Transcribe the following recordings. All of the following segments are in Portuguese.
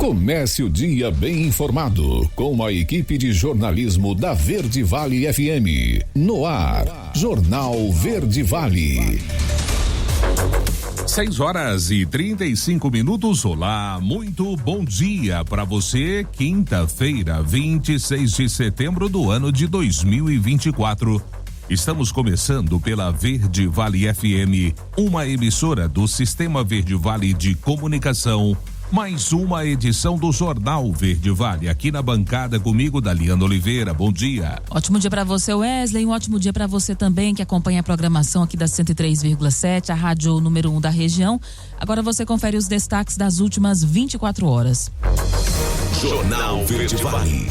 Comece o dia bem informado com a equipe de jornalismo da Verde Vale FM. No ar, Jornal Verde Vale. 6h35. Olá, muito bom dia para você. Quinta-feira, 26 de setembro do ano de 2024. Estamos começando pela Verde Vale FM, uma emissora do Sistema Verde Vale de Comunicação. Mais uma edição do Jornal Verde Vale, aqui na bancada comigo, Daliana Oliveira. Bom dia. Ótimo dia para você, Wesley. Um ótimo dia para você também que acompanha a programação aqui da 103,7, a rádio número 1 da região. Agora você confere os destaques das últimas 24 horas. Jornal Verde Vale.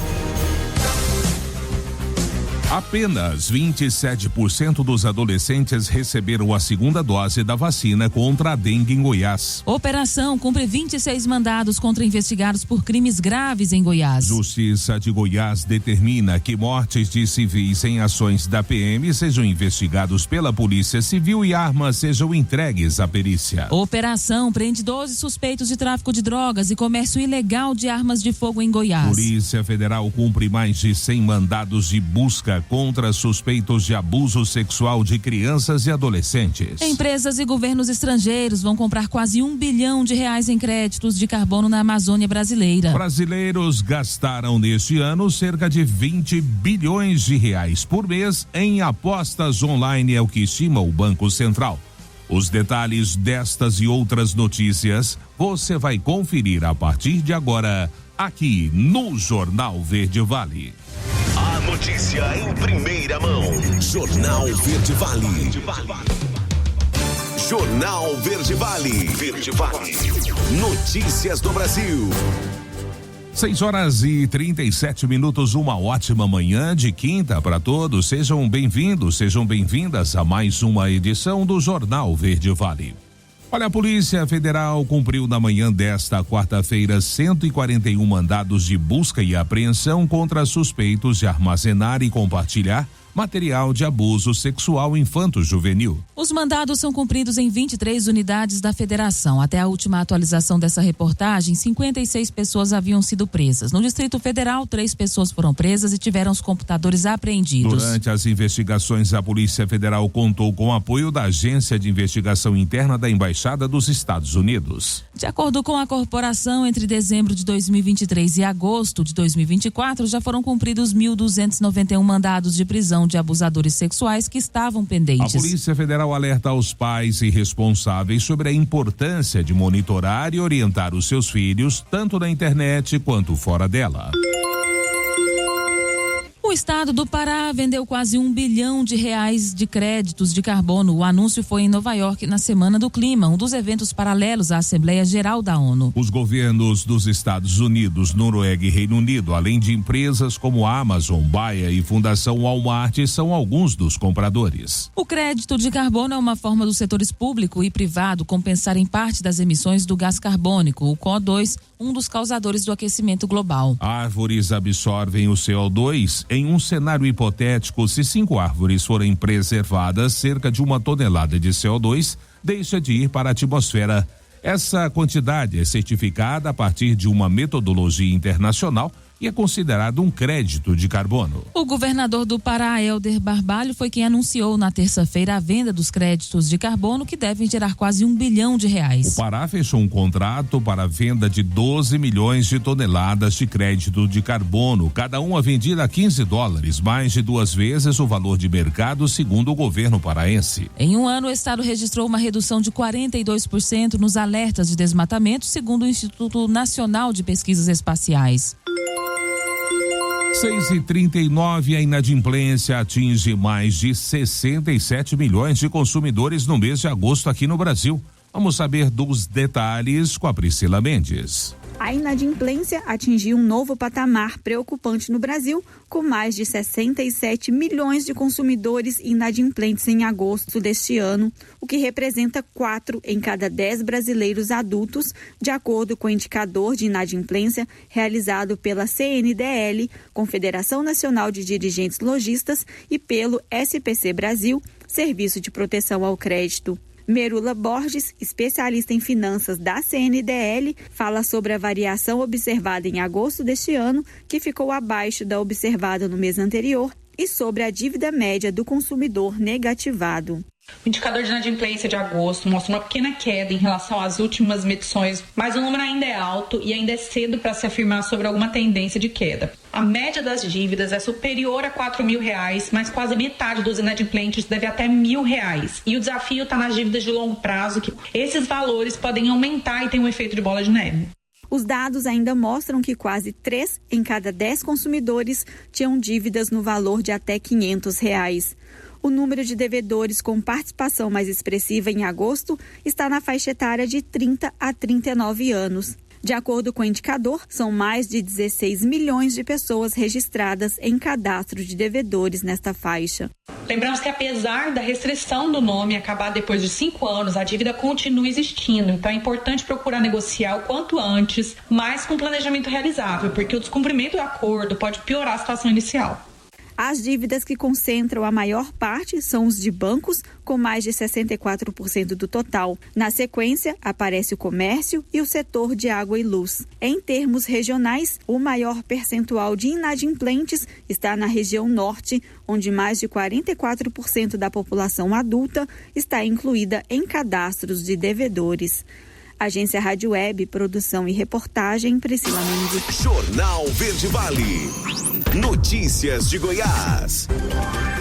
Apenas 27% dos adolescentes receberam a segunda dose da vacina contra a dengue em Goiás. Operação cumpre 26 mandados contra investigados por crimes graves em Goiás. Justiça de Goiás determina que mortes de civis em ações da PM sejam investigados pela Polícia Civil e armas sejam entregues à perícia. Operação prende 12 suspeitos de tráfico de drogas e comércio ilegal de armas de fogo em Goiás. Polícia Federal cumpre mais de 100 mandados de busca contra suspeitos de abuso sexual de crianças e adolescentes. Empresas e governos estrangeiros vão comprar quase R$1 bilhão em créditos de carbono na Amazônia brasileira. Brasileiros gastaram neste ano cerca de R$20 bilhões por mês em apostas online, é o que estima o Banco Central. Os detalhes destas e outras notícias você vai conferir a partir de agora aqui no Jornal Verde Vale. A notícia em primeira mão. Jornal Verde Vale. Jornal Verde Vale. Verde Vale. Notícias do Brasil. 6h37. Uma ótima manhã de quinta para todos. Sejam bem-vindos, sejam bem-vindas a mais uma edição do Jornal Verde Vale. Olha, a Polícia Federal cumpriu na manhã desta quarta-feira 141 mandados de busca e apreensão contra suspeitos de armazenar e compartilhar material de abuso sexual infanto-juvenil. Os mandados são cumpridos em 23 unidades da Federação. Até a última atualização dessa reportagem, 56 pessoas haviam sido presas. No Distrito Federal, 3 pessoas foram presas e tiveram os computadores apreendidos. Durante as investigações, a Polícia Federal contou com o apoio da Agência de Investigação Interna da Embaixada dos Estados Unidos. De acordo com a corporação, entre dezembro de 2023 e agosto de 2024, já foram cumpridos 1.291 mandados de prisão de abusadores sexuais que estavam pendentes. A Polícia Federal alerta aos pais e responsáveis sobre a importância de monitorar e orientar os seus filhos, tanto na internet quanto fora dela. O estado do Pará vendeu quase R$1 bilhão de créditos de carbono. O anúncio foi em Nova York na Semana do Clima, um dos eventos paralelos à Assembleia Geral da ONU. Os governos dos Estados Unidos, Noruega e Reino Unido, além de empresas como a Amazon, Bayer e Fundação Walmart, são alguns dos compradores. O crédito de carbono é uma forma dos setores público e privado compensarem parte das emissões do gás carbônico, o CO2, um dos causadores do aquecimento global. Árvores absorvem o CO2. Em um cenário hipotético, se 5 árvores forem preservadas, cerca de 1 tonelada de CO2 deixa de ir para a atmosfera. Essa quantidade é certificada a partir de uma metodologia internacional e é considerado um crédito de carbono. O governador do Pará, Helder Barbalho, foi quem anunciou na terça-feira a venda dos créditos de carbono que devem gerar quase R$1 bilhão. O Pará fechou um contrato para a venda de 12 milhões de toneladas de crédito de carbono, cada uma vendida a $15, mais de 2 vezes o valor de mercado, segundo o governo paraense. Em um ano, o estado registrou uma redução de 42% nos alertas de desmatamento, segundo o Instituto Nacional de Pesquisas Espaciais. 6h39, a inadimplência atinge mais de 67 milhões de consumidores no mês de agosto aqui no Brasil. Vamos saber dos detalhes com a Priscila Mendes. A inadimplência atingiu um novo patamar preocupante no Brasil, com mais de 67 milhões de consumidores inadimplentes em agosto deste ano, o que representa 4 em cada 10 brasileiros adultos, de acordo com o indicador de inadimplência realizado pela CNDL, Confederação Nacional de Dirigentes Lojistas, e pelo SPC Brasil, Serviço de Proteção ao Crédito. Merula Borges, especialista em finanças da CNDL, fala sobre a variação observada em agosto deste ano, que ficou abaixo da observada no mês anterior, e sobre a dívida média do consumidor negativado. O indicador de inadimplência de agosto mostra uma pequena queda em relação às últimas medições, mas o número ainda é alto e ainda é cedo para se afirmar sobre alguma tendência de queda. A média das dívidas é superior a R$4.000, mas quase metade dos inadimplentes deve até R$1.000. E o desafio está nas dívidas de longo prazo, que esses valores podem aumentar e ter um efeito de bola de neve. Os dados ainda mostram que quase 3 em cada 10 consumidores tinham dívidas no valor de até R$500. O número de devedores com participação mais expressiva em agosto está na faixa etária de 30 a 39 anos. De acordo com o indicador, são mais de 16 milhões de pessoas registradas em cadastro de devedores nesta faixa. Lembramos que apesar da restrição do nome acabar depois de 5 anos, a dívida continua existindo. Então é importante procurar negociar o quanto antes, mas com planejamento realizável, porque o descumprimento do acordo pode piorar a situação inicial. As dívidas que concentram a maior parte são os de bancos, com mais de 64% do total. Na sequência, aparece o comércio e o setor de água e luz. Em termos regionais, o maior percentual de inadimplentes está na região norte, onde mais de 44% da população adulta está incluída em cadastros de devedores. Agência Rádio Web, produção e reportagem, Priscila Mendes. Jornal Verde Vale. Notícias de Goiás.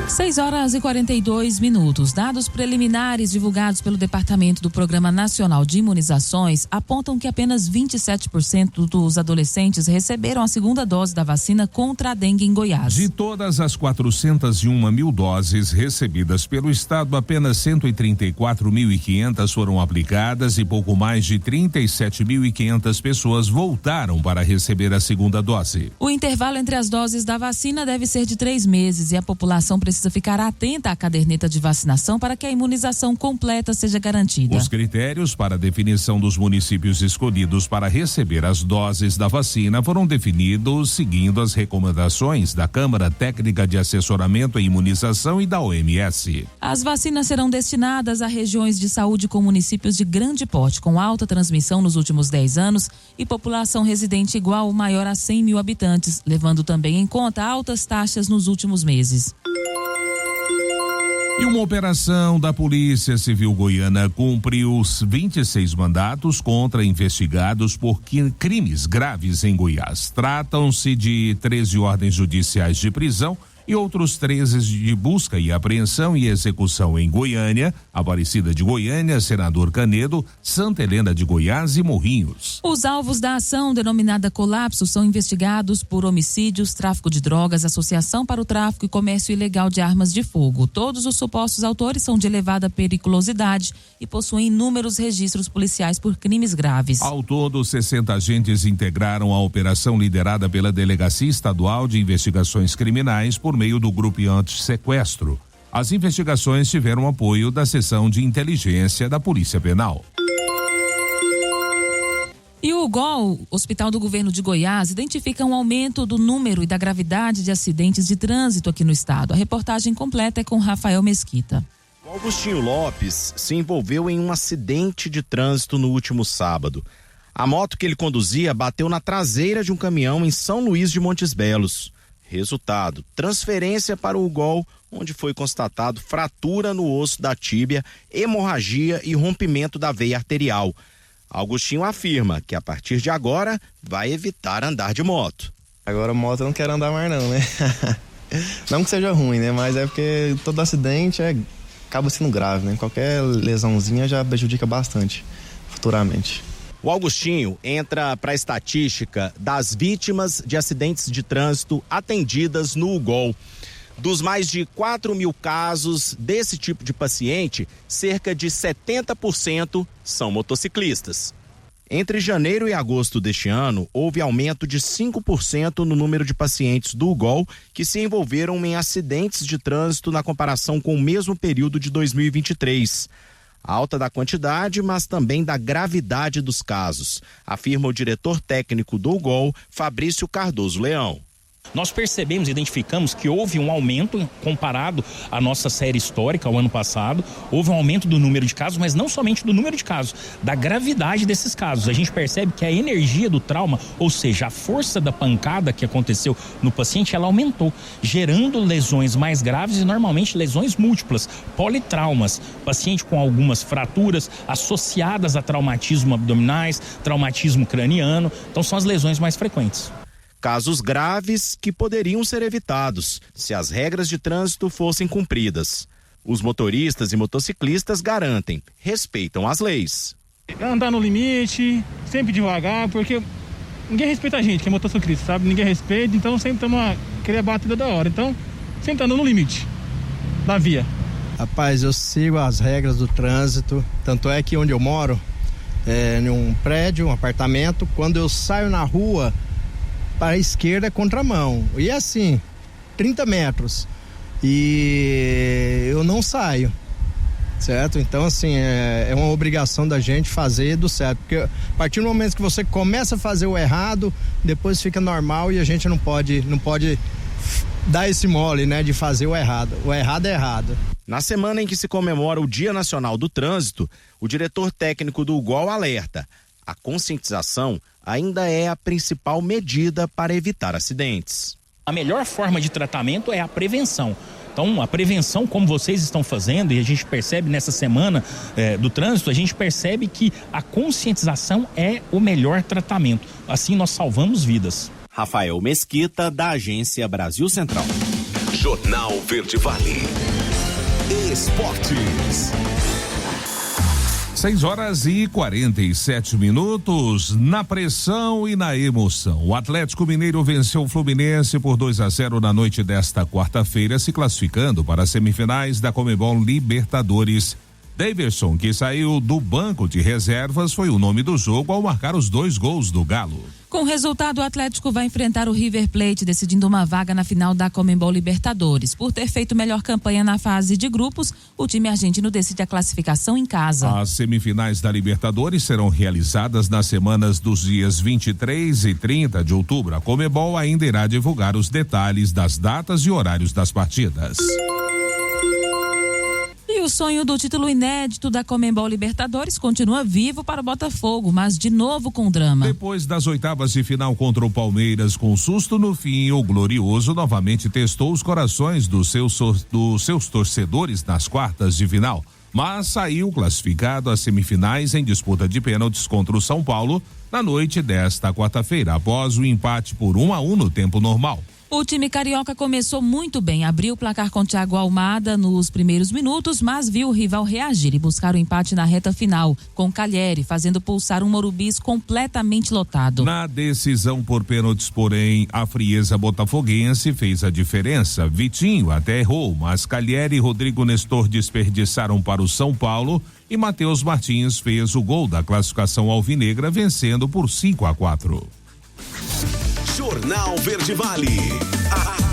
6h42. Dados preliminares divulgados pelo Departamento do Programa Nacional de Imunizações apontam que apenas 27% dos adolescentes receberam a segunda dose da vacina contra a dengue em Goiás. De todas as 401 mil doses recebidas pelo estado, apenas 134.500 foram aplicadas e pouco mais de 37.500 pessoas voltaram para receber a segunda dose. O intervalo entre as doses da vacina deve ser de 3 meses e a população precisa ficar atenta à caderneta de vacinação para que a imunização completa seja garantida. Os critérios para a definição dos municípios escolhidos para receber as doses da vacina foram definidos seguindo as recomendações da Câmara Técnica de Assessoramento em Imunização e da OMS. As vacinas serão destinadas a regiões de saúde com municípios de grande porte, com alta transmissão nos últimos 10 anos e população residente igual ou maior a 100 mil habitantes, levando também em conta altas taxas nos últimos meses. E uma operação da Polícia Civil Goiana cumpriu 26 mandatos contra investigados por crimes graves em Goiás. Tratam-se de 13 ordens judiciais de prisão e outros 13 de busca e apreensão e execução em Goiânia, Aparecida de Goiânia, Senador Canedo, Santa Helena de Goiás e Morrinhos. Os alvos da ação, denominada Colapso, são investigados por homicídios, tráfico de drogas, associação para o tráfico e comércio ilegal de armas de fogo. Todos os supostos autores são de elevada periculosidade e possuem inúmeros registros policiais por crimes graves. Ao todo, 60 agentes integraram a operação liderada pela Delegacia Estadual de Investigações Criminais por meio do Grupo Anti-Sequestro. As investigações tiveram apoio da Seção de Inteligência da Polícia Penal. E o UGOL, Hospital do Governo de Goiás, identifica um aumento do número e da gravidade de acidentes de trânsito aqui no estado. A reportagem completa é com Rafael Mesquita. O Augustinho Lopes se envolveu em um acidente de trânsito no último sábado. A moto que ele conduzia bateu na traseira de um caminhão em São Luís de Montes Belos. Resultado, transferência para o UGOL, onde foi constatado fratura no osso da tíbia, hemorragia e rompimento da veia arterial. Augustinho afirma que a partir de agora vai evitar andar de moto. Agora moto eu não quero andar mais não, né? Não que seja ruim, né? Mas é porque todo acidente acaba sendo grave, né? Qualquer lesãozinha já prejudica bastante futuramente. O Augustinho entra para a estatística das vítimas de acidentes de trânsito atendidas no UGOL. Dos mais de 4 mil casos desse tipo de paciente, cerca de 70% são motociclistas. Entre janeiro e agosto deste ano, houve aumento de 5% no número de pacientes do UGOL que se envolveram em acidentes de trânsito na comparação com o mesmo período de 2023. Alta da quantidade, mas também da gravidade dos casos, afirma o diretor técnico do UGOL, Fabrício Cardoso Leão. Nós percebemos, identificamos que houve um aumento comparado à nossa série histórica, ao ano passado. Houve um aumento do número de casos, mas não somente do número de casos, da gravidade desses casos. A gente percebe que a energia do trauma, ou seja, a força da pancada que aconteceu no paciente, ela aumentou, gerando lesões mais graves e normalmente lesões múltiplas, politraumas. Paciente com algumas fraturas associadas a traumatismo abdominais, traumatismo craniano. Então são as lesões mais frequentes. Casos graves que poderiam ser evitados se as regras de trânsito fossem cumpridas. Os motoristas e motociclistas garantem, respeitam as leis. Andar no limite, sempre devagar, porque ninguém respeita a gente, que é motociclista, sabe? Ninguém respeita, então sempre estamos querendo bater toda hora. Então, sempre andando no limite da via. Rapaz, eu sigo as regras do trânsito, tanto é que onde eu moro, em um prédio, um apartamento, quando eu saio na rua, para a esquerda é contramão, e assim, 30 metros, e eu não saio, certo? Então assim, é uma obrigação da gente fazer do certo, porque a partir do momento que você começa a fazer o errado, depois fica normal e a gente não pode dar esse mole, né, de fazer o errado é errado. Na semana em que se comemora o Dia Nacional do Trânsito, o diretor técnico do UGOL alerta: a conscientização ainda é a principal medida para evitar acidentes. A melhor forma de tratamento é a prevenção. Então, a prevenção, como vocês estão fazendo, e a gente percebe nessa semana do trânsito, a gente percebe que a conscientização é o melhor tratamento. Assim, nós salvamos vidas. Rafael Mesquita, da Agência Brasil Central. Jornal Verde Vale. Esportes. 6h47, na pressão e na emoção. O Atlético Mineiro venceu o Fluminense por 2-0 na noite desta quarta-feira, se classificando para as semifinais da Conmebol Libertadores. Daverson, que saiu do banco de reservas, foi o nome do jogo ao marcar os 2 gols do Galo. Com o resultado, o Atlético vai enfrentar o River Plate, decidindo uma vaga na final da Conmebol Libertadores. Por ter feito melhor campanha na fase de grupos, o time argentino decide a classificação em casa. As semifinais da Libertadores serão realizadas nas semanas dos dias 23 e 30 de outubro. A Conmebol ainda irá divulgar os detalhes das datas e horários das partidas. E o sonho do título inédito da Conmebol Libertadores continua vivo para o Botafogo, mas de novo com drama. Depois das oitavas de final contra o Palmeiras, com susto no fim, o Glorioso novamente testou os corações dos seus torcedores nas quartas de final, mas saiu classificado às semifinais em disputa de pênaltis contra o São Paulo na noite desta quarta-feira, após o empate por 1-1 no tempo normal. O time carioca começou muito bem, abriu o placar com Thiago Almada nos primeiros minutos, mas viu o rival reagir e buscar o empate na reta final, com Calheri fazendo pulsar um Morumbis completamente lotado. Na decisão por pênaltis, porém, a frieza botafoguense fez a diferença. Vitinho até errou, mas Calheri e Rodrigo Nestor desperdiçaram para o São Paulo e Matheus Martins fez o gol da classificação alvinegra, vencendo por 5-4. Jornal Verde Vale.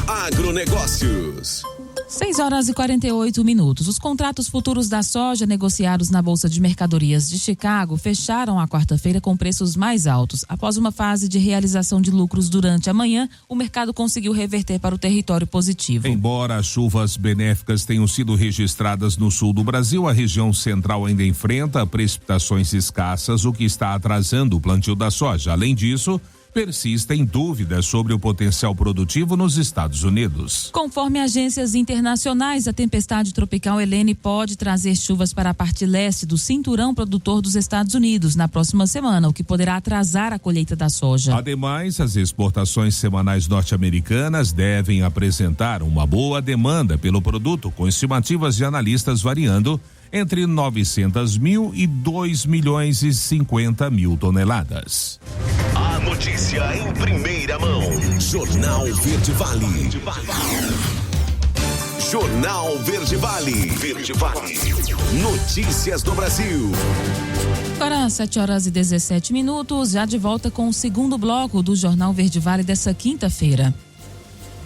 Agronegócios. 6h48. Os contratos futuros da soja negociados na Bolsa de Mercadorias de Chicago fecharam a quarta-feira com preços mais altos. Após uma fase de realização de lucros durante a manhã, o mercado conseguiu reverter para o território positivo. Embora as chuvas benéficas tenham sido registradas no sul do Brasil, a região central ainda enfrenta precipitações escassas, o que está atrasando o plantio da soja. Além disso, persistem dúvidas sobre o potencial produtivo nos Estados Unidos. Conforme agências internacionais, a tempestade tropical Helene pode trazer chuvas para a parte leste do cinturão produtor dos Estados Unidos na próxima semana, o que poderá atrasar a colheita da soja. Ademais, as exportações semanais norte-americanas devem apresentar uma boa demanda pelo produto, com estimativas de analistas variando entre 900 mil e 2.050.000 toneladas. A notícia em primeira mão. Jornal Verde Vale. Jornal Verde Vale. Verde Vale. Notícias do Brasil. Agora, 7h17, já de volta com o segundo bloco do Jornal Verde Vale dessa quinta-feira.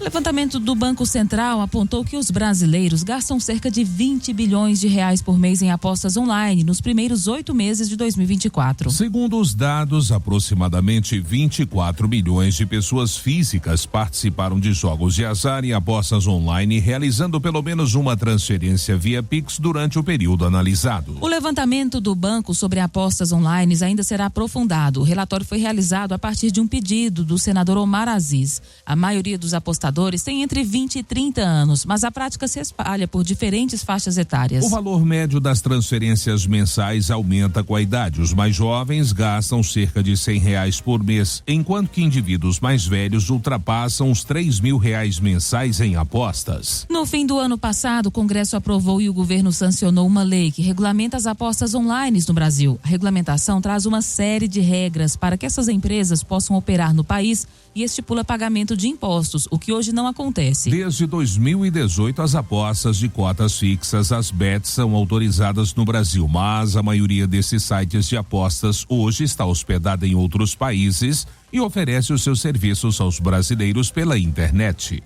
O levantamento do Banco Central apontou que os brasileiros gastam cerca de 20 bilhões de reais por mês em apostas online nos primeiros 8 meses de 2024. Segundo os dados, aproximadamente 24 milhões de pessoas físicas participaram de jogos de azar e apostas online, realizando pelo menos uma transferência via Pix durante o período analisado. O levantamento do banco sobre apostas online ainda será aprofundado. O relatório foi realizado a partir de um pedido do senador Omar Aziz. A maioria dos apostadores tem entre 20 e 30 anos, mas a prática se espalha por diferentes faixas etárias. O valor médio das transferências mensais aumenta com a idade. Os mais jovens gastam cerca de R$100 por mês, enquanto que indivíduos mais velhos ultrapassam os R$3.000 mensais em apostas. No fim do ano passado, o Congresso aprovou e o governo sancionou uma lei que regulamenta as apostas online no Brasil. A regulamentação traz uma série de regras para que essas empresas possam operar no país e estipula pagamento de impostos, o que hoje não acontece. Desde 2018, as apostas de cotas fixas, as bets, são autorizadas no Brasil, mas a maioria desses sites de apostas hoje está hospedada em outros países e oferece os seus serviços aos brasileiros pela internet.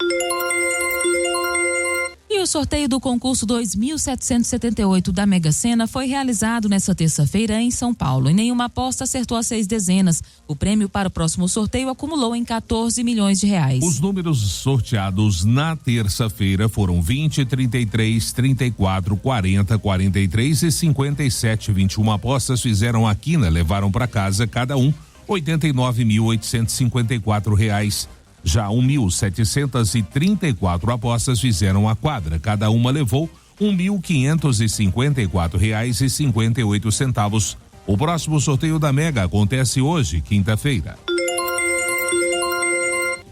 E o sorteio do concurso 2.778 da Mega Sena foi realizado nesta terça-feira em São Paulo. E nenhuma aposta acertou as 6 dezenas. O prêmio para o próximo sorteio acumulou em 14 milhões de reais. Os números sorteados na terça-feira foram 20, 33, 34, 40, 43 e 57. 21 apostas fizeram a quina, levaram para casa cada um R$89.854. Já 1.734 apostas fizeram a quadra. Cada uma levou R$1.554,58. O próximo sorteio da Mega acontece hoje, quinta-feira.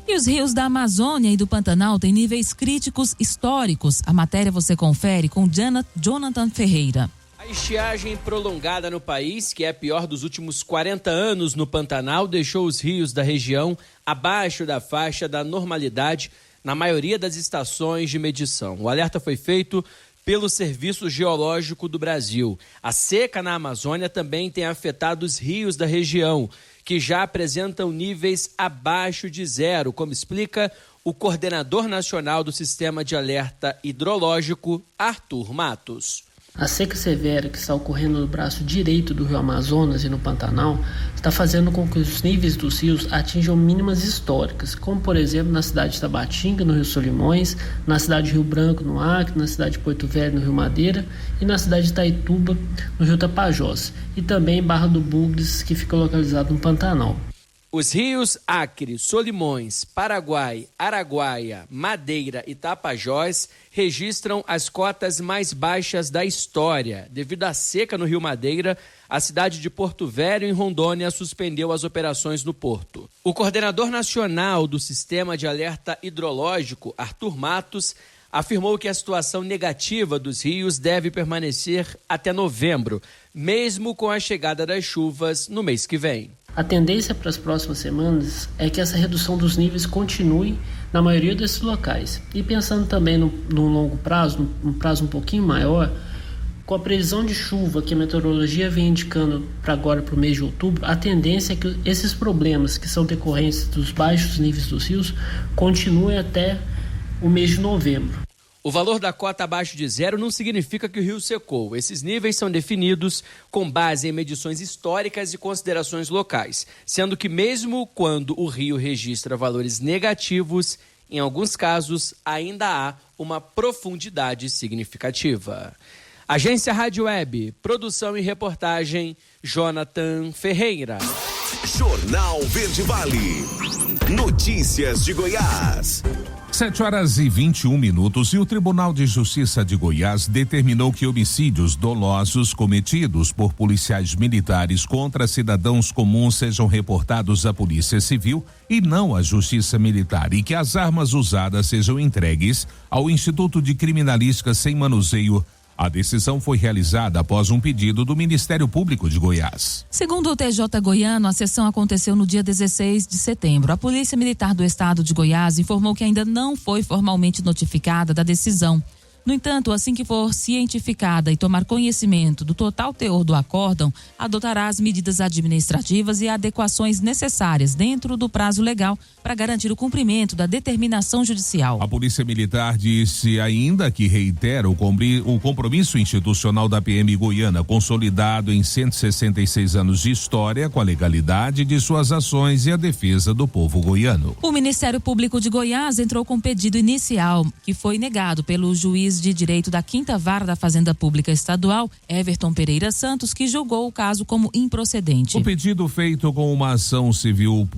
E os rios da Amazônia e do Pantanal têm níveis críticos históricos. A matéria você confere com Jonathan Ferreira. A estiagem prolongada no país, que é a pior dos últimos 40 anos no Pantanal, deixou os rios da região abaixo da faixa da normalidade na maioria das estações de medição. O alerta foi feito pelo Serviço Geológico do Brasil. A seca na Amazônia também tem afetado os rios da região, que já apresentam níveis abaixo de zero, como explica o coordenador nacional do Sistema de Alerta Hidrológico, Arthur Matos. A seca severa que está ocorrendo no braço direito do rio Amazonas e no Pantanal está fazendo com que os níveis dos rios atinjam mínimas históricas, como por exemplo na cidade de Tabatinga, no rio Solimões, na cidade de Rio Branco, no Acre, na cidade de Porto Velho, no rio Madeira e na cidade de Itaituba, no rio Tapajós, e também em Barra do Bugres, que fica localizado no Pantanal. Os rios Acre, Solimões, Paraguai, Araguaia, Madeira e Tapajós registram as cotas mais baixas da história. Devido à seca no rio Madeira, a cidade de Porto Velho, em Rondônia, suspendeu as operações no porto. O coordenador nacional do Sistema de Alerta Hidrológico, Arthur Matos, afirmou que a situação negativa dos rios deve permanecer até novembro, mesmo com a chegada das chuvas no mês que vem. A tendência para as próximas semanas é que essa redução dos níveis continue na maioria desses locais. E pensando também no longo prazo, num prazo um pouquinho maior, com a previsão de chuva que a meteorologia vem indicando para agora, para o mês de outubro, a tendência é que esses problemas que são decorrentes dos baixos níveis dos rios continuem até o mês de novembro. O valor da cota abaixo de zero não significa que o rio secou. Esses níveis são definidos com base em medições históricas e considerações locais, sendo que mesmo quando o rio registra valores negativos, em alguns casos ainda há uma profundidade significativa. Agência Rádio Web, produção e reportagem, Jonathan Ferreira. Jornal Verde Vale. Notícias de Goiás. 7h21 e o Tribunal de Justiça de Goiás determinou que homicídios dolosos cometidos por policiais militares contra cidadãos comuns sejam reportados à Polícia Civil e não à Justiça Militar, e que as armas usadas sejam entregues ao Instituto de Criminalística Sem Manuseio. A decisão foi realizada após um pedido do Ministério Público de Goiás. Segundo o TJ goiano, a sessão aconteceu no dia 16 de setembro. A Polícia Militar do Estado de Goiás informou que ainda não foi formalmente notificada da decisão. No entanto, assim que for cientificada e tomar conhecimento do total teor do acórdão, adotará as medidas administrativas e adequações necessárias dentro do prazo legal para garantir o cumprimento da determinação judicial. A Polícia Militar disse ainda que reitera o compromisso institucional da PM Goiana, consolidado em 166 anos de história, com a legalidade de suas ações e a defesa do povo goiano. O Ministério Público de Goiás entrou com pedido inicial, que foi negado pelo juiz de direito da 5ª Vara da Fazenda Pública Estadual, Everton Pereira Santos, que julgou o caso como improcedente. O pedido feito como uma ação civil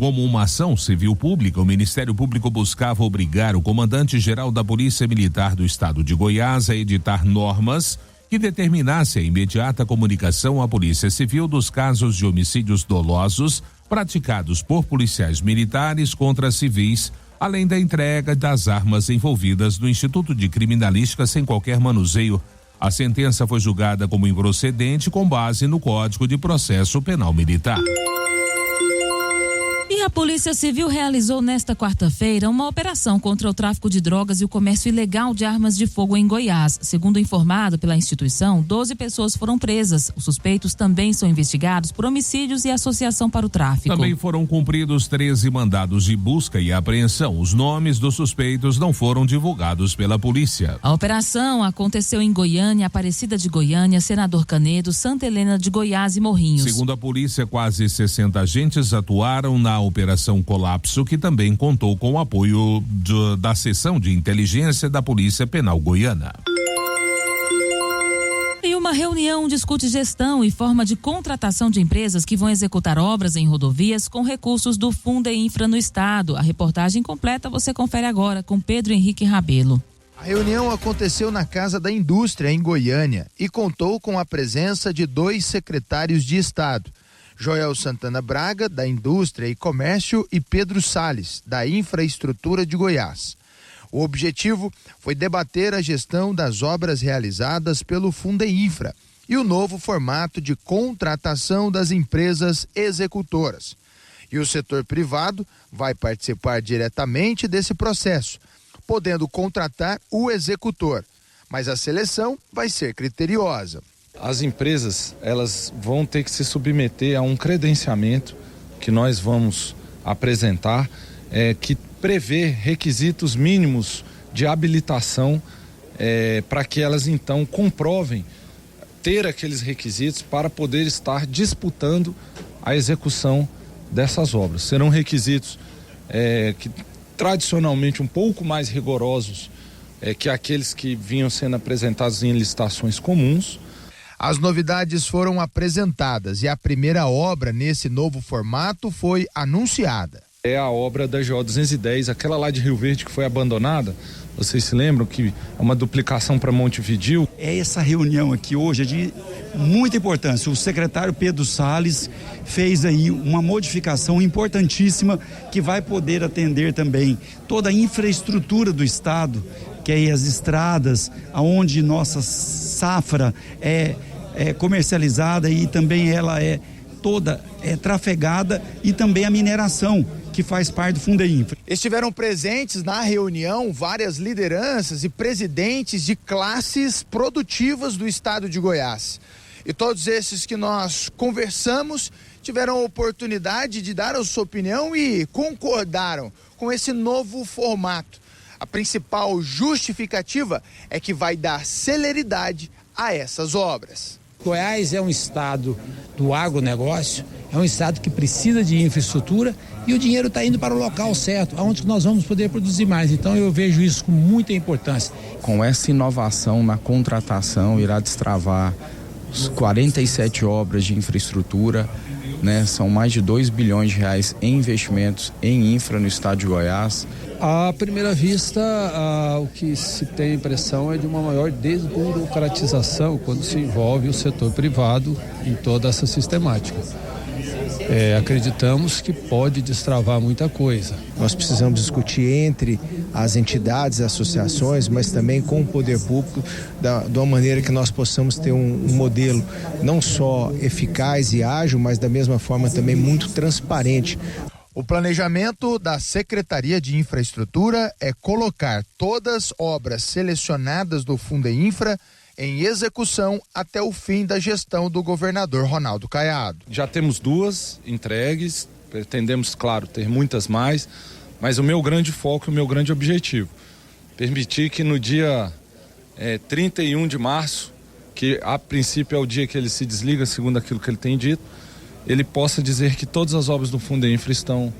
pública, o Ministério Público buscava obrigar o comandante-geral da Polícia Militar do Estado de Goiás a editar normas que determinasse a imediata comunicação à Polícia Civil dos casos de homicídios dolosos praticados por policiais militares contra civis, além da entrega das armas envolvidas no Instituto de Criminalística sem qualquer manuseio. A sentença foi julgada como improcedente com base no Código de Processo Penal Militar. E a Polícia Civil realizou nesta quarta-feira uma operação contra o tráfico de drogas e o comércio ilegal de armas de fogo em Goiás. Segundo informado pela instituição, 12 pessoas foram presas. Os suspeitos também são investigados por homicídios e associação para o tráfico. Também foram cumpridos 13 mandados de busca e apreensão. Os nomes dos suspeitos não foram divulgados pela polícia. A operação aconteceu em Goiânia, Aparecida de Goiânia, Senador Canedo, Santa Helena de Goiás e Morrinhos. Segundo a polícia, quase 60 agentes atuaram na Operação Colapso, que também contou com o apoio da Seção de Inteligência da Polícia Penal Goiana. E uma reunião discute gestão e forma de contratação de empresas que vão executar obras em rodovias com recursos do Fundeinfra no estado. A reportagem completa você confere agora com Pedro Henrique Rabelo. A reunião aconteceu na Casa da Indústria, em Goiânia, e contou com a presença de 2 secretários de Estado. Joel Santana Braga, da Indústria e Comércio, e Pedro Salles, da Infraestrutura de Goiás. O objetivo foi debater a gestão das obras realizadas pelo Fundeinfra e o novo formato de contratação das empresas executoras. E o setor privado vai participar diretamente desse processo, podendo contratar o executor, mas a seleção vai ser criteriosa. As empresas, elas vão ter que se submeter a um credenciamento que nós vamos apresentar, que prevê requisitos mínimos de habilitação para que elas então comprovem ter aqueles requisitos para poder estar disputando a execução dessas obras. Serão requisitos que tradicionalmente um pouco mais rigorosos que aqueles que vinham sendo apresentados em licitações comuns. As novidades foram apresentadas e a primeira obra nesse novo formato foi anunciada. É a obra da GO 210, aquela lá de Rio Verde que foi abandonada. Vocês se lembram que é uma duplicação para Montevidéu? Essa reunião aqui hoje é de muita importância. O secretário Pedro Salles fez aí uma modificação importantíssima que vai poder atender também toda a infraestrutura do estado, que é as estradas, aonde nossa safra é comercializada e também ela é toda trafegada, e também a mineração, que faz parte do Fundeinfra. Estiveram presentes na reunião várias lideranças e presidentes de classes produtivas do estado de Goiás. E todos esses que nós conversamos tiveram a oportunidade de dar a sua opinião e concordaram com esse novo formato. A principal justificativa é que vai dar celeridade a essas obras. Goiás é um estado do agronegócio, é um estado que precisa de infraestrutura e o dinheiro está indo para o local certo, onde nós vamos poder produzir mais. Então eu vejo isso com muita importância. Com essa inovação na contratação, irá destravar 47 obras de infraestrutura, né? São mais de 2 bilhões de reais em investimentos em infra no estado de Goiás. À primeira vista, o que se tem a impressão é de uma maior desburocratização quando se envolve o setor privado em toda essa sistemática. Acreditamos que pode destravar muita coisa. Nós precisamos discutir entre as entidades, associações, mas também com o poder público, de uma maneira que nós possamos ter um modelo não só eficaz e ágil, mas da mesma forma também muito transparente. O planejamento da Secretaria de Infraestrutura é colocar todas as obras selecionadas do Fundeinfra em execução até o fim da gestão do governador Ronaldo Caiado. Já temos 2 entregues, pretendemos, claro, ter muitas mais, mas o meu grande foco, o meu grande objetivo, permitir que no dia 31 de março, que a princípio é o dia que ele se desliga, segundo aquilo que ele tem dito, ele possa dizer que todas as obras do Fundeinfra estão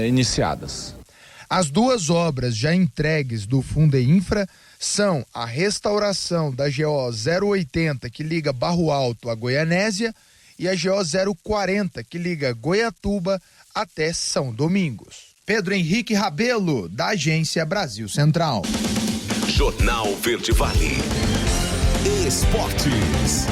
iniciadas. As 2 obras já entregues do Fundeinfra são a restauração da GO 080, que liga Barro Alto a Goianésia, e a GO 040, que liga Goiatuba até São Domingos. Pedro Henrique Rabelo, da Agência Brasil Central. Jornal Verde Vale. Esportes.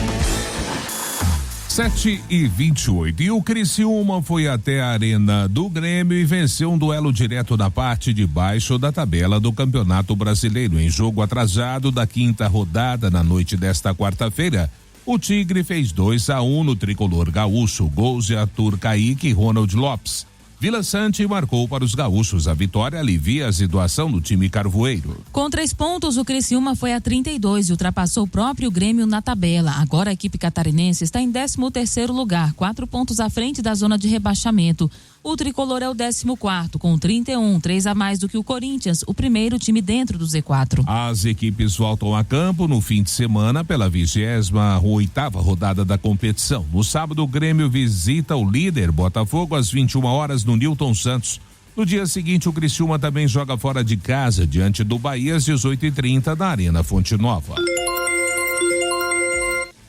7h28. E o Criciúma foi até a Arena do Grêmio e venceu um duelo direto da parte de baixo da tabela do Campeonato Brasileiro. Em jogo atrasado da 5ª rodada na noite desta quarta-feira, o Tigre fez 2-1 no tricolor gaúcho. Gols de Arthur Kaique e Ronald Lopes. Vila Sante marcou para os gaúchos. A vitória alivia a situação do time carvoeiro. Com 3 pontos, o Criciúma foi a 32 e ultrapassou o próprio Grêmio na tabela. Agora a equipe catarinense está em 13º lugar, 4 pontos à frente da zona de rebaixamento. O tricolor é o 14º, com 31, 3 a mais do que o Corinthians, o primeiro time dentro do Z4. As equipes voltam a campo no fim de semana pela 28ª rodada da competição. No sábado, o Grêmio visita o líder Botafogo às 21 horas no Newton Santos. No dia seguinte, o Criciúma também joga fora de casa, diante do Bahia às 18h30 na Arena Fonte Nova.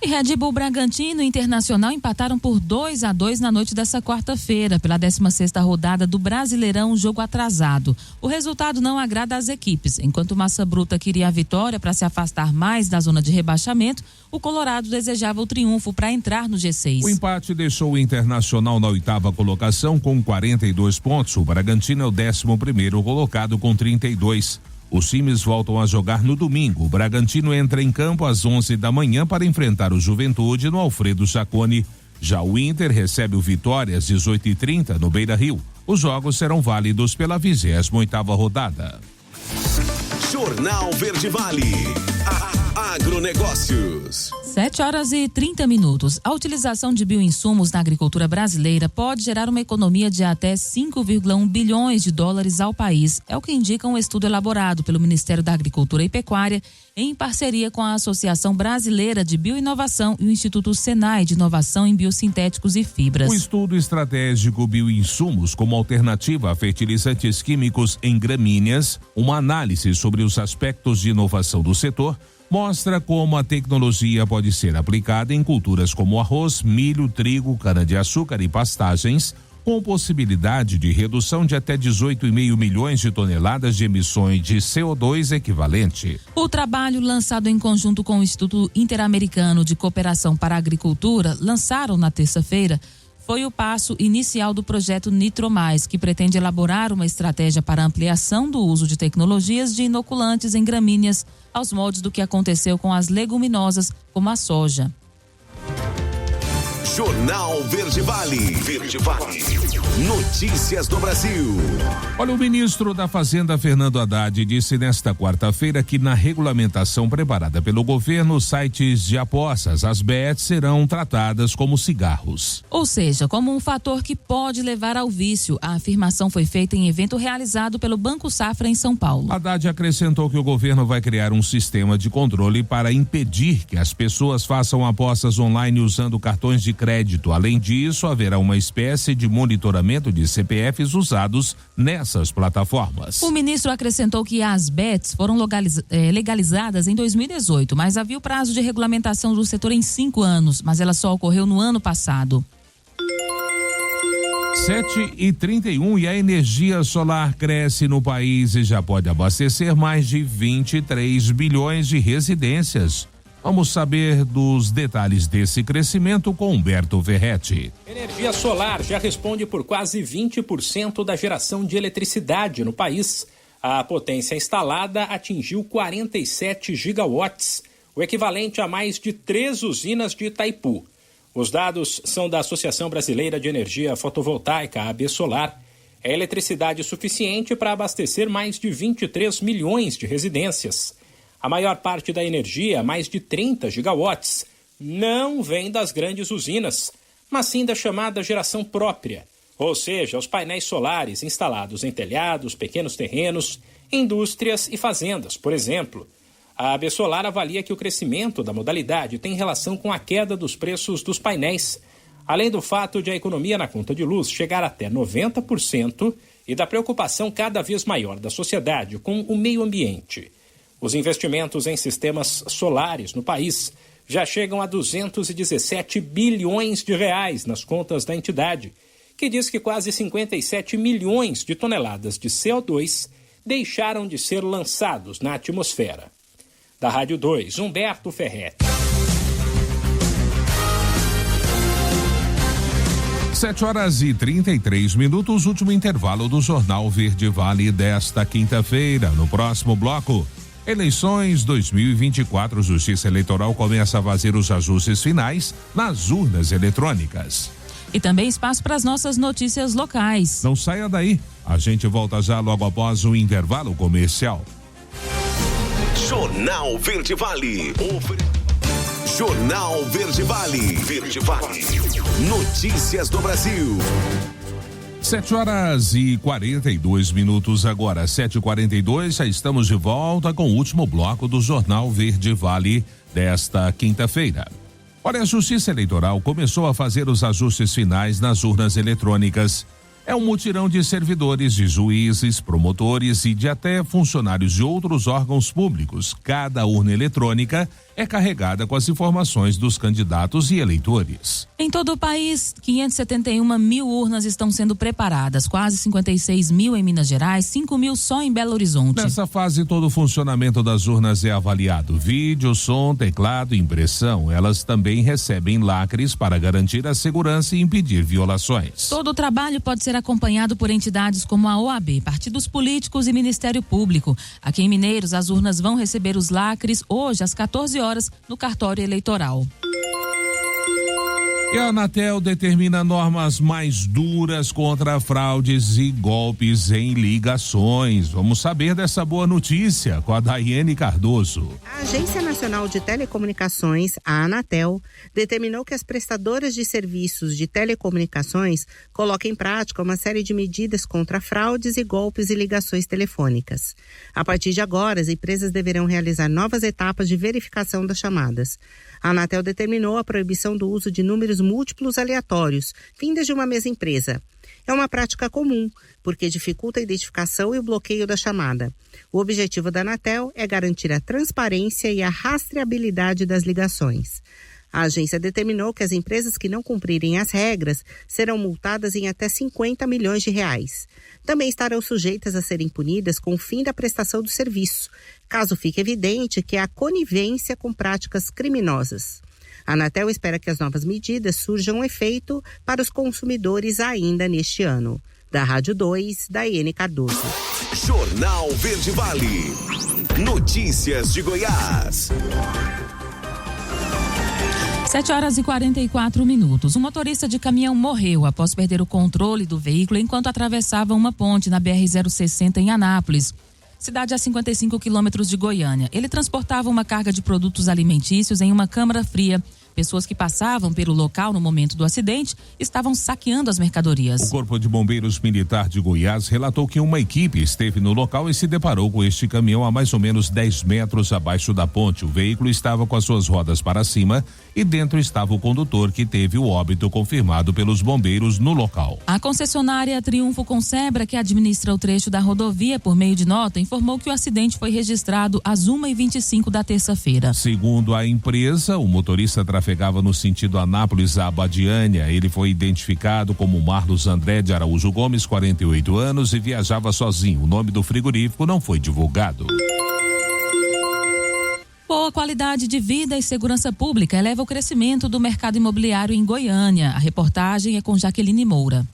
E Red Bull Bragantino e Internacional empataram por 2-2 na noite dessa quarta-feira, pela 16ª rodada do Brasileirão, jogo atrasado. O resultado não agrada às equipes. Enquanto o Massa Bruta queria a vitória para se afastar mais da zona de rebaixamento, o Colorado desejava o triunfo para entrar no G6. O empate deixou o Internacional na 8ª colocação com 42 pontos. O Bragantino é o 11º colocado com 32. Os times voltam a jogar no domingo. O Bragantino entra em campo às 11 da manhã para enfrentar o Juventude no Alfredo Jaconi. Já o Inter recebe o Vitória às 18h30 no Beira-Rio. Os jogos serão válidos pela 28ª rodada. Jornal Verde Vale. Agronegócios. 7h30. A utilização de bioinsumos na agricultura brasileira pode gerar uma economia de até 5,1 bilhões de dólares ao país. É o que indica um estudo elaborado pelo Ministério da Agricultura e Pecuária em parceria com a Associação Brasileira de Bioinovação e o Instituto Senai de Inovação em Biosintéticos e Fibras. O estudo estratégico Bioinsumos como alternativa a fertilizantes químicos em gramíneas, uma análise sobre os aspectos de inovação do setor, mostra como a tecnologia pode ser aplicada em culturas como arroz, milho, trigo, cana-de-açúcar e pastagens, com possibilidade de redução de até 18,5 milhões de toneladas de emissões de CO2 equivalente. O trabalho lançado em conjunto com o Instituto Interamericano de Cooperação para a Agricultura, lançaram na terça-feira, foi o passo inicial do projeto NitroMais, que pretende elaborar uma estratégia para ampliação do uso de tecnologias de inoculantes em gramíneas, aos moldes do que aconteceu com as leguminosas, como a soja. Jornal Verde Vale. Verde Vale. Notícias do Brasil. Olha, o ministro da Fazenda, Fernando Haddad, disse nesta quarta-feira que na regulamentação preparada pelo governo, os sites de apostas, as bets, serão tratadas como cigarros. Ou seja, como um fator que pode levar ao vício. A afirmação foi feita em evento realizado pelo Banco Safra em São Paulo. Haddad acrescentou que o governo vai criar um sistema de controle para impedir que as pessoas façam apostas online usando cartões de crédito. Além disso, haverá uma espécie de monitoramento de CPFs usados nessas plataformas. O ministro acrescentou que as bets foram legalizadas em 2018, mas havia o prazo de regulamentação do setor em 5 anos, mas ela só ocorreu no ano passado. 7h31 e a energia solar cresce no país e já pode abastecer mais de 23 bilhões de residências. Vamos saber dos detalhes desse crescimento com Humberto Verretti. Energia solar já responde por quase 20% da geração de eletricidade no país. A potência instalada atingiu 47 gigawatts, o equivalente a mais de 3 usinas de Itaipu. Os dados são da Associação Brasileira de Energia Fotovoltaica, AB Solar. É eletricidade suficiente para abastecer mais de 23 milhões de residências. A maior parte da energia, mais de 30 gigawatts, não vem das grandes usinas, mas sim da chamada geração própria, ou seja, os painéis solares instalados em telhados, pequenos terrenos, indústrias e fazendas, por exemplo. A AB Solar avalia que o crescimento da modalidade tem relação com a queda dos preços dos painéis, além do fato de a economia na conta de luz chegar até 90% e da preocupação cada vez maior da sociedade com o meio ambiente. Os investimentos em sistemas solares no país já chegam a 217 bilhões de reais nas contas da entidade, que diz que quase 57 milhões de toneladas de CO2 deixaram de ser lançados na atmosfera. Da Rádio 2, Humberto Ferretti. 7h33, último intervalo do Jornal Verde Vale desta quinta-feira. No próximo bloco, eleições 2024, Justiça Eleitoral começa a fazer os ajustes finais nas urnas eletrônicas. E também espaço para as nossas notícias locais. Não saia daí, a gente volta já logo após o intervalo comercial. Jornal Verde Vale. Jornal Verde Vale. Verde Vale. Notícias do Brasil. 7h42 agora, 7h42, já estamos de volta com o último bloco do Jornal Verde Vale desta quinta-feira. Olha, a Justiça Eleitoral começou a fazer os ajustes finais nas urnas eletrônicas. É um mutirão de servidores, de juízes, promotores e de até funcionários de outros órgãos públicos. Cada urna eletrônica é carregada com as informações dos candidatos e eleitores. Em todo o país, 571 mil urnas estão sendo preparadas, quase 56 mil em Minas Gerais, 5 mil só em Belo Horizonte. Nessa fase, todo o funcionamento das urnas é avaliado. Vídeo, som, teclado, impressão. Elas também recebem lacres para garantir a segurança e impedir violações. Todo o trabalho pode ser acompanhado por entidades como a OAB, partidos políticos e Ministério Público. Aqui em Mineiros, as urnas vão receber os lacres hoje às 14 horas no cartório eleitoral. E a Anatel determina normas mais duras contra fraudes e golpes em ligações. Vamos saber dessa boa notícia com a Daiane Cardoso. A Agência Nacional de Telecomunicações, a Anatel, determinou que as prestadoras de serviços de telecomunicações coloquem em prática uma série de medidas contra fraudes e golpes e ligações telefônicas. A partir de agora, as empresas deverão realizar novas etapas de verificação das chamadas. A Anatel determinou a proibição do uso de números múltiplos aleatórios, vindas de uma mesma empresa. É uma prática comum, porque dificulta a identificação e o bloqueio da chamada. O objetivo da Anatel é garantir a transparência e a rastreabilidade das ligações. A agência determinou que as empresas que não cumprirem as regras serão multadas em até 50 milhões de reais. Também estarão sujeitas a serem punidas com o fim da prestação do serviço, caso fique evidente que há conivência com práticas criminosas. A Anatel espera que as novas medidas surjam efeito para os consumidores ainda neste ano. Da Rádio 2, Daiane Cardoso. Jornal Verde Vale. Notícias de Goiás. 7h44. Um motorista de caminhão morreu após perder o controle do veículo enquanto atravessava uma ponte na BR-060 em Anápolis, cidade a 55 quilômetros de Goiânia. Ele transportava uma carga de produtos alimentícios em uma câmara fria. Pessoas que passavam pelo local no momento do acidente estavam saqueando as mercadorias. O Corpo de Bombeiros Militar de Goiás relatou que uma equipe esteve no local e se deparou com este caminhão a mais ou menos 10 metros abaixo da ponte. O veículo estava com as suas rodas para cima e dentro estava o condutor, que teve o óbito confirmado pelos bombeiros no local. A concessionária Triunfo Consebra, que administra o trecho da rodovia, por meio de nota, informou que o acidente foi registrado às 1h25 da terça-feira. Segundo a empresa, o motorista trafegava no sentido Anápolis a Abadiânia. Ele foi identificado como Marlos André de Araújo Gomes, 48 anos, e viajava sozinho. O nome do frigorífico não foi divulgado. Boa qualidade de vida e segurança pública eleva o crescimento do mercado imobiliário em Goiânia. A reportagem é com Jaqueline Moura.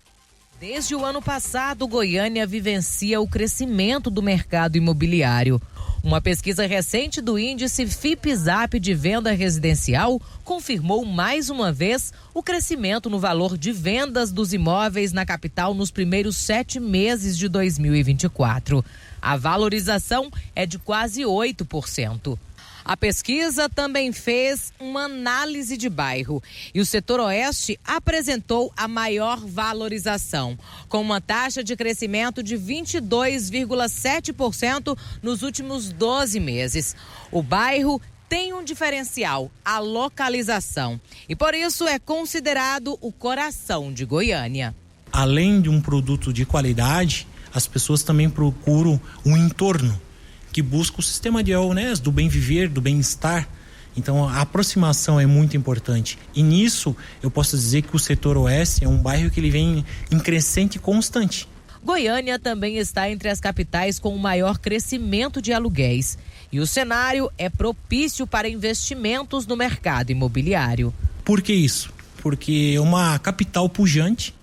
Desde o ano passado, Goiânia vivencia o crescimento do mercado imobiliário. Uma pesquisa recente do índice FIPZAP de venda residencial confirmou mais uma vez o crescimento no valor de vendas dos imóveis na capital nos primeiros 7 meses de 2024. A valorização é de quase 8%. A pesquisa também fez uma análise de bairro e o setor oeste apresentou a maior valorização, com uma taxa de crescimento de 22,7% nos últimos 12 meses. O bairro tem um diferencial, a localização, e por isso é considerado o coração de Goiânia. Além de um produto de qualidade, as pessoas também procuram um entorno que busca o sistema de wellness, do bem viver, do bem-estar. Então a aproximação é muito importante. E nisso eu posso dizer que o setor oeste é um bairro que ele vem em crescente constante. Goiânia também está entre as capitais com o maior crescimento de aluguéis. E o cenário é propício para investimentos no mercado imobiliário. Por que isso? Porque é uma capital pujante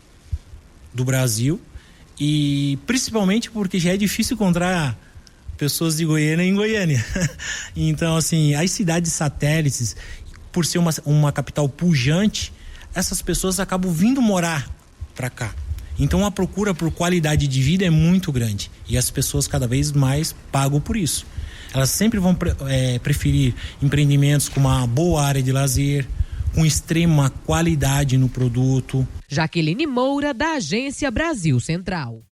do Brasil e principalmente porque já é difícil encontrar pessoas de Goiânia em Goiânia. Então, assim, as cidades satélites, por ser uma capital pujante, essas pessoas acabam vindo morar para cá. Então, a procura por qualidade de vida é muito grande e as pessoas cada vez mais pagam por isso. Elas sempre vão preferir empreendimentos com uma boa área de lazer, com extrema qualidade no produto. Jaqueline Moura, da Agência Brasil Central.